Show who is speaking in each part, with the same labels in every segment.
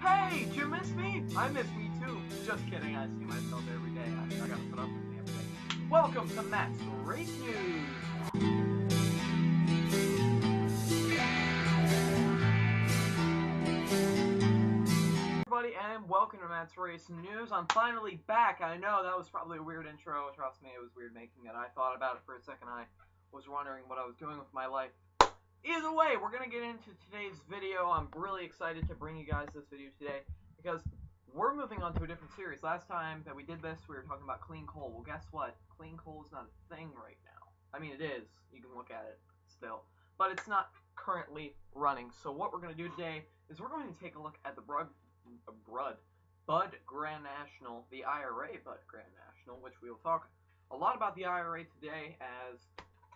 Speaker 1: Hey, did you miss me? I miss me too. Just kidding, I see myself every day. I gotta put up with me every day. Welcome to Matt's Race News! Everybody, and welcome to Matt's Race News. I'm finally back. I know that was probably a weird intro. Trust me, it was weird making it. I thought about it for a second. I was wondering what I was doing with my life. Either way, we're going to get into today's video. I'm really excited to bring you guys this video today because we're moving on to a different series. Last time that we did this, we were talking about clean coal. Well, guess what? Clean coal is not a thing right now. I mean, it is. You can look at it still. But it's not currently running. So what we're going to do today is we're going to take a look at the Bud Grand National, the IRA Bud Grand National, which we will talk a lot about the IRA today, as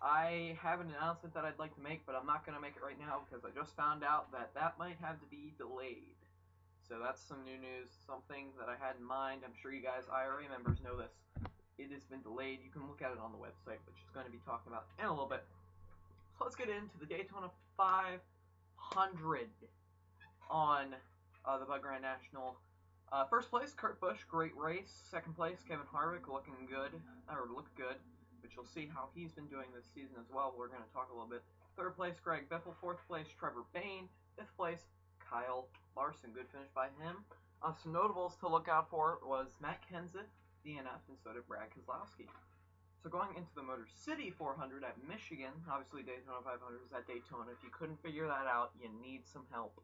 Speaker 1: I have an announcement that I'd like to make, but I'm not going to make it right now because I just found out that that might have to be delayed. So that's some new news, something that I had in mind. I'm sure you guys, IRA members, know this. It has been delayed. You can look at it on the website, which is going to be talking about in a little bit. So let's get into the Daytona 500 on the Bud Grand National. First place, Kurt Busch, great race. Second place, Kevin Harvick, looking good, looked good, which you'll see how he's been doing this season as well. We're going to talk a little bit. Third place, Greg Biffle. Fourth place, Trevor Bayne. Fifth place, Kyle Larson. Good finish by him. Some notables to look out for was Matt Kenseth, DNF, and so did Brad Keselowski. So going into the Motor City 400 at Michigan, obviously Daytona 500 is at Daytona. If you couldn't figure that out, you need some help.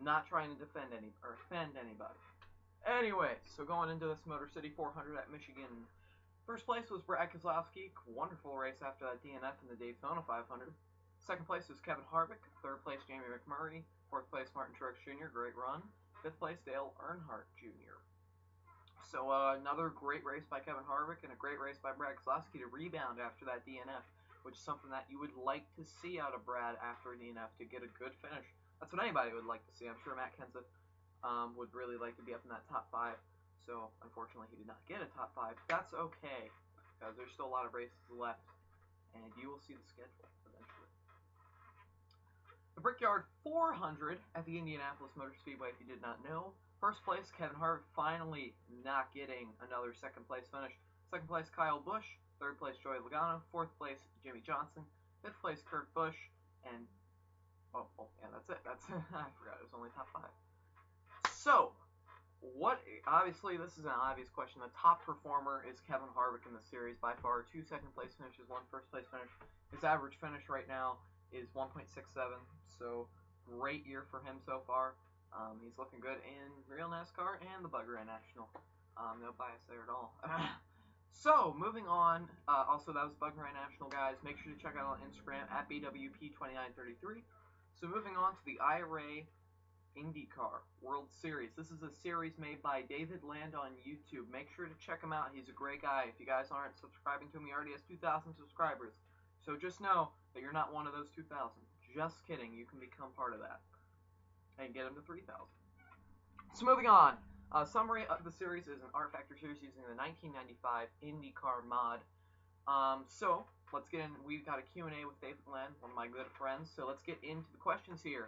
Speaker 1: Not trying to offend anybody. Anyway, so going into this Motor City 400 at Michigan, first place was Brad Keselowski. Wonderful race after that DNF in the Daytona 500. Second place was Kevin Harvick. Third place, Jamie McMurray. Fourth place, Martin Truex Jr. Great run. Fifth place, Dale Earnhardt Jr. So another great race by Kevin Harvick and a great race by Brad Keselowski to rebound after that DNF, which is something that you would like to see out of Brad after a DNF to get a good finish. That's what anybody would like to see. I'm sure Matt Kenseth would really like to be up in that top 5. So unfortunately, he did not get a top 5. That's okay, because there's still a lot of races left, and you will see the schedule eventually. The Brickyard 400 at the Indianapolis Motor Speedway, if you did not know. First place, Kevin Harvick, finally not getting another second place finish. Second place, Kyle Busch. Third place, Joey Logano. Fourth place, Jimmie Johnson. Fifth place, Kurt Busch. And, yeah, that's it. I forgot, it was only top 5. So, obviously, this is an obvious question. The top performer is Kevin Harvick in the series by far. 2 second place finishes, 1 first place finish. His average finish right now is 1.67, so great year for him so far. He's looking good in real NASCAR and the Bud Grand National. No bias there at all. So, moving on, also that was Bud Grand National, guys. Make sure to check out on Instagram at BWP2933. So moving on to the IRA IndyCar World Series. This is a series made by David Land on YouTube. Make sure to check him out. He's a great guy. If you guys aren't subscribing to him, he already has 2,000 subscribers. So just know that you're not one of those 2,000. Just kidding. You can become part of that and get him to 3,000. So moving on. Summary of the series is an R-Factor series using the 1995 IndyCar mod. So let's get in. We've got a Q&A with David Land, one of my good friends. So let's get into the questions here.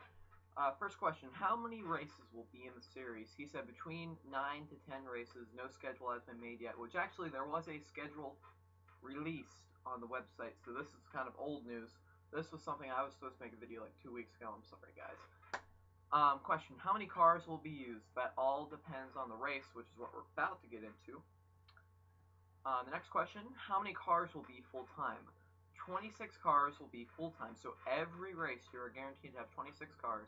Speaker 1: First question, how many races will be in the series? He said between 9 to 10 races. No schedule has been made yet, which actually there was a schedule released on the website, so this is kind of old news. This was something I was supposed to make a video like 2 weeks ago. I'm sorry, guys. Question, how many cars will be used? That all depends on the race, which is what we're about to get into. The next question, how many cars will be full-time? 26 cars will be full-time, so every race you are guaranteed to have 26 cars,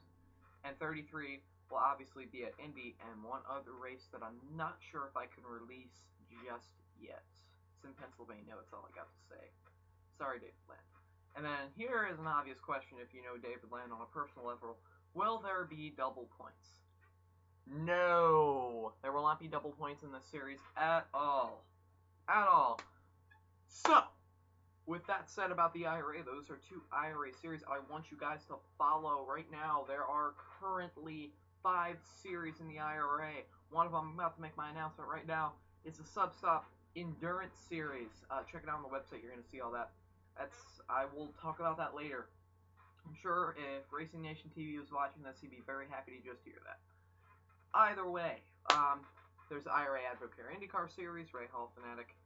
Speaker 1: and 33 will obviously be at Indy, and one other race that I'm not sure if I can release just yet. It's in Pennsylvania, that's all I got to say. Sorry, David Land. And then here is an obvious question if you know David Land on a personal level. Will there be double points? No! There will not be double points in this series at all. At all. So, with that said about the IRA, those are 2 IRA series I want you guys to follow right now. There are currently 5 series in the IRA. One of them, I'm about to make my announcement right now, is the Substop Endurance Series. Check it out on the website. You're going to see all that. I will talk about that later. I'm sure if Racing Nation TV was watching this, he'd be very happy to just hear that. Either way, there's the IRA Advocare IndyCar Series, Ray Hall Fanatic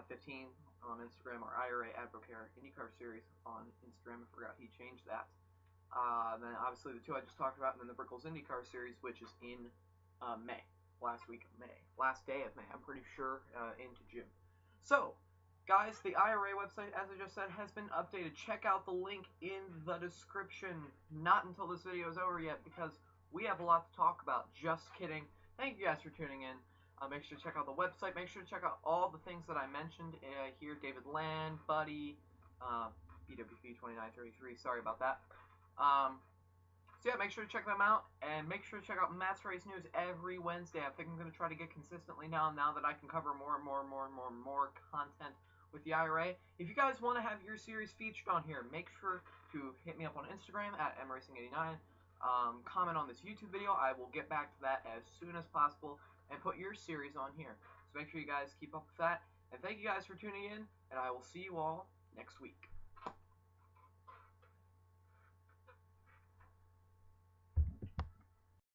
Speaker 1: 15 on Instagram, or IRA Advocare IndyCar Series on Instagram. I forgot he changed that. Then obviously the two I just talked about, and then the Brickles IndyCar Series, which is in May, last week of May, last day of May, I'm pretty sure, into June. So, guys, the IRA website, as I just said, has been updated. Check out the link in the description. Not until this video is over yet, because we have a lot to talk about. Just kidding. Thank you guys for tuning in. Make sure to check out the website. Make sure to check out all the things that I mentioned here. David Land, Buddy, BWP2933. Sorry about that. So yeah, make sure to check them out, and make sure to check out Matt's Race News every Wednesday. I think I'm going to try to get consistently now that I can cover more content with the IRA. If you guys want to have your series featured on here, make sure to hit me up on Instagram at mracing89. Comment on this YouTube video. I will get back to that as soon as possible and put your series on here. So make sure you guys keep up with that. And thank you guys for tuning in, and I will see you all next week.